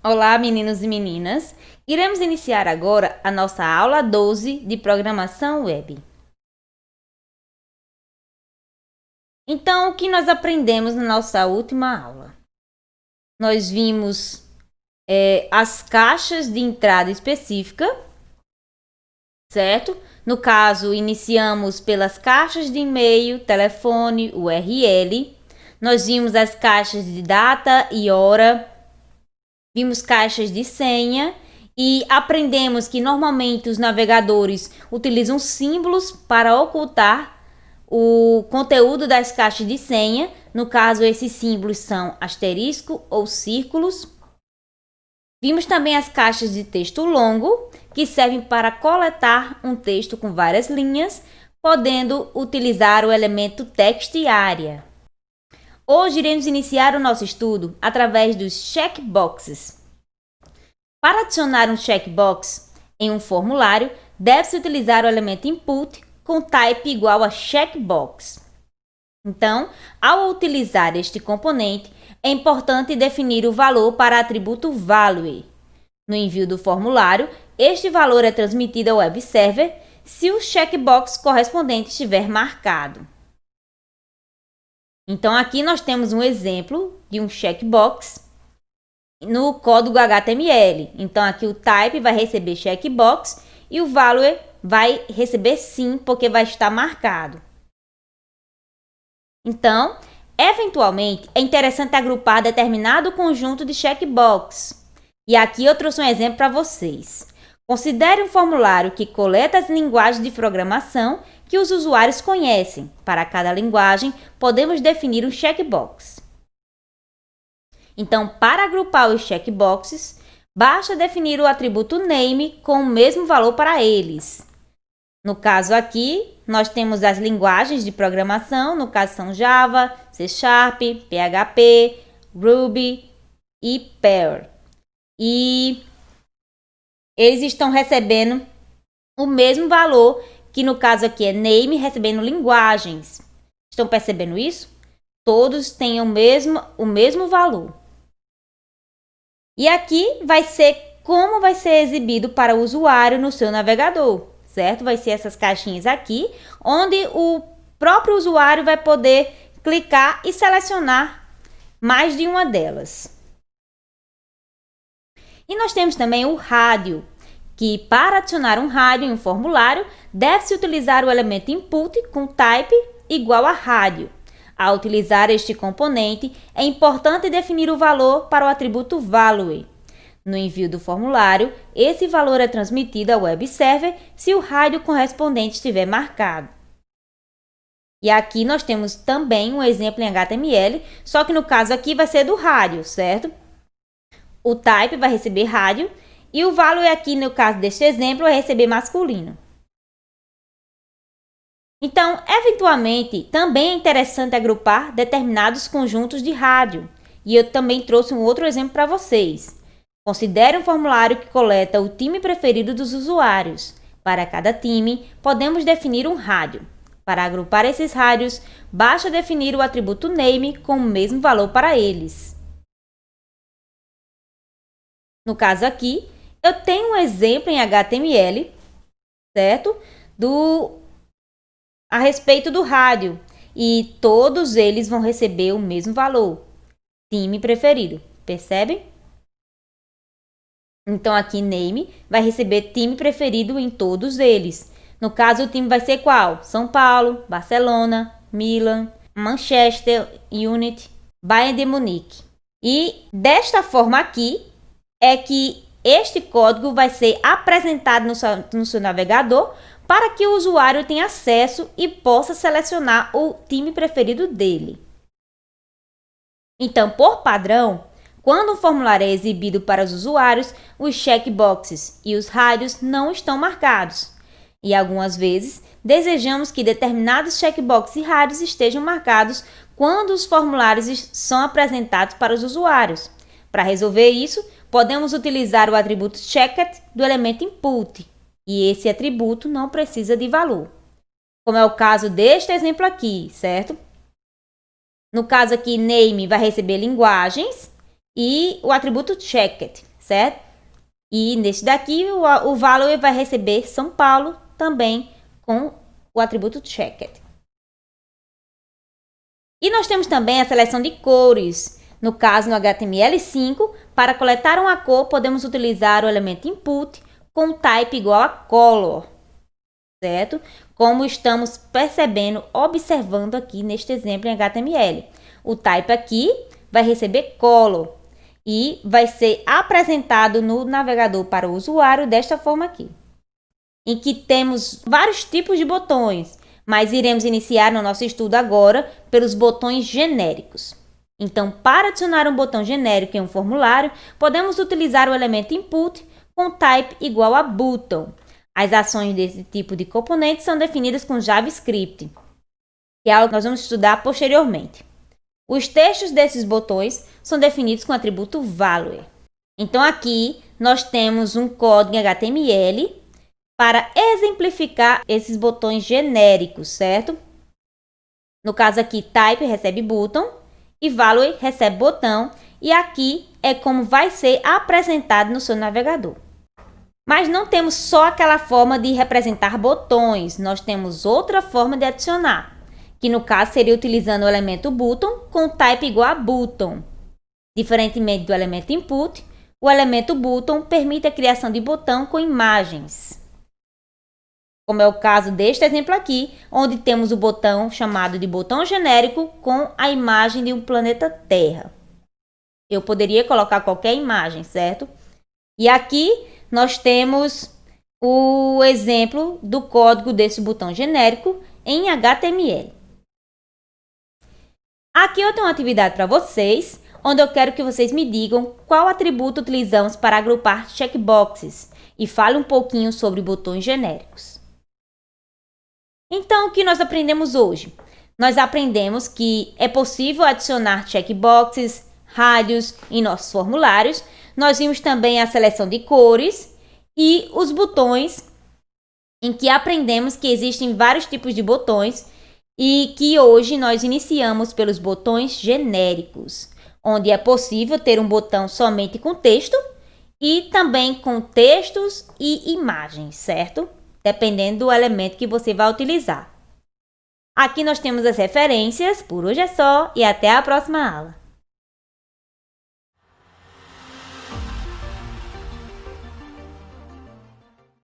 Olá, meninos e meninas! Iremos iniciar agora a nossa aula 12 de Programação Web. Então, o que nós aprendemos na nossa última aula? Nós vimos as caixas de entrada específica, certo? No caso, iniciamos pelas caixas de e-mail, telefone, URL. Nós vimos as caixas de data e hora. Vimos caixas de senha e aprendemos que normalmente os navegadores utilizam símbolos para ocultar o conteúdo das caixas de senha. No caso, esses símbolos são asterisco ou círculos. Vimos também as caixas de texto longo, que servem para coletar um texto com várias linhas, podendo utilizar o elemento text e área. Hoje iremos iniciar o nosso estudo através dos checkboxes. Para adicionar um checkbox em um formulário, deve-se utilizar o elemento input com type igual a checkbox. Então, ao utilizar este componente, é importante definir o valor para o atributo value. No envio do formulário, este valor é transmitido ao web server se o checkbox correspondente estiver marcado. Então, aqui nós temos um exemplo de um checkbox no código HTML. Então, aqui o type vai receber checkbox e o value vai receber sim, porque vai estar marcado. Então, eventualmente, é interessante agrupar determinado conjunto de checkbox. E aqui eu trouxe um exemplo para vocês. Considere um formulário que coleta as linguagens de programação que os usuários conhecem. Para cada linguagem, podemos definir um checkbox. Então, para agrupar os checkboxes, basta definir o atributo name com o mesmo valor para eles. No caso aqui, nós temos as linguagens de programação, no caso são Java, C#, PHP, Ruby e Perl. E eles estão recebendo o mesmo valor, que no caso aqui é name, recebendo linguagens. Estão percebendo isso? Todos têm o mesmo valor. E aqui vai ser como vai ser exibido para o usuário no seu navegador, certo? Vai ser essas caixinhas aqui, onde o próprio usuário vai poder clicar e selecionar mais de uma delas. E nós temos também o rádio, que para adicionar um rádio em um formulário, deve-se utilizar o elemento input com type igual a rádio. Ao utilizar este componente, é importante definir o valor para o atributo value. No envio do formulário, esse valor é transmitido ao web server se o rádio correspondente estiver marcado. E aqui nós temos também um exemplo em HTML, só que no caso aqui vai ser do rádio, certo? O type vai receber rádio e o value aqui no caso deste exemplo vai receber masculino. Então, eventualmente, também é interessante agrupar determinados conjuntos de rádio. E eu também trouxe um outro exemplo para vocês. Considere um formulário que coleta o time preferido dos usuários. Para cada time, podemos definir um rádio. Para agrupar esses rádios, basta definir o atributo name com o mesmo valor para eles. No caso aqui, eu tenho um exemplo em HTML, certo? A respeito do rádio, e todos eles vão receber o mesmo valor, time preferido, percebe? Então aqui name vai receber time preferido em todos eles. No caso o time vai ser qual? São Paulo, Barcelona, Milan, Manchester United, Bayern de Munique. E desta forma aqui é que este código vai ser apresentado no seu navegador para que o usuário tenha acesso e possa selecionar o time preferido dele. Então, por padrão, quando um formulário é exibido para os usuários, os checkboxes e os rádios não estão marcados. E algumas vezes, desejamos que determinados checkboxes e rádios estejam marcados quando os formulários são apresentados para os usuários. Para resolver isso, podemos utilizar o atributo checked do elemento input. E esse atributo não precisa de valor, como é o caso deste exemplo aqui, certo? No caso aqui, name vai receber linguagens e o atributo checked, certo? E nesse daqui, o value vai receber São Paulo também com o atributo checked. E nós temos também a seleção de cores. No caso, no HTML5, para coletar uma cor, podemos utilizar o elemento input com o type igual a color, certo? Como estamos percebendo, observando aqui neste exemplo em HTML. O type aqui vai receber color e vai ser apresentado no navegador para o usuário desta forma aqui, em que temos vários tipos de botões, mas iremos iniciar no nosso estudo agora pelos botões genéricos. Então, para adicionar um botão genérico em um formulário, podemos utilizar o elemento input com type igual a button. As ações desse tipo de componente são definidas com JavaScript, que é algo que nós vamos estudar posteriormente. Os textos desses botões são definidos com o atributo value. Então, aqui nós temos um código em HTML para exemplificar esses botões genéricos, certo? No caso aqui, type recebe button e value recebe botão, e aqui é como vai ser apresentado no seu navegador. Mas não temos só aquela forma de representar botões, nós temos outra forma de adicionar, que no caso seria utilizando o elemento button com type igual a button. Diferentemente do elemento input, o elemento button permite a criação de botão com imagens, como é o caso deste exemplo aqui, onde temos o botão chamado de botão genérico com a imagem de um planeta Terra. Eu poderia colocar qualquer imagem, certo? E aqui nós temos o exemplo do código desse botão genérico em HTML. Aqui eu tenho uma atividade para vocês, onde eu quero que vocês me digam qual atributo utilizamos para agrupar checkboxes e fale um pouquinho sobre botões genéricos. Então, o que nós aprendemos hoje? Nós aprendemos que é possível adicionar checkboxes, rádios em nossos formulários. Nós vimos também a seleção de cores e os botões, em que aprendemos que existem vários tipos de botões e que hoje nós iniciamos pelos botões genéricos, onde é possível ter um botão somente com texto e também com textos e imagens, certo? Dependendo do elemento que você vai utilizar. Aqui nós temos as referências. Por hoje é só e até a próxima aula.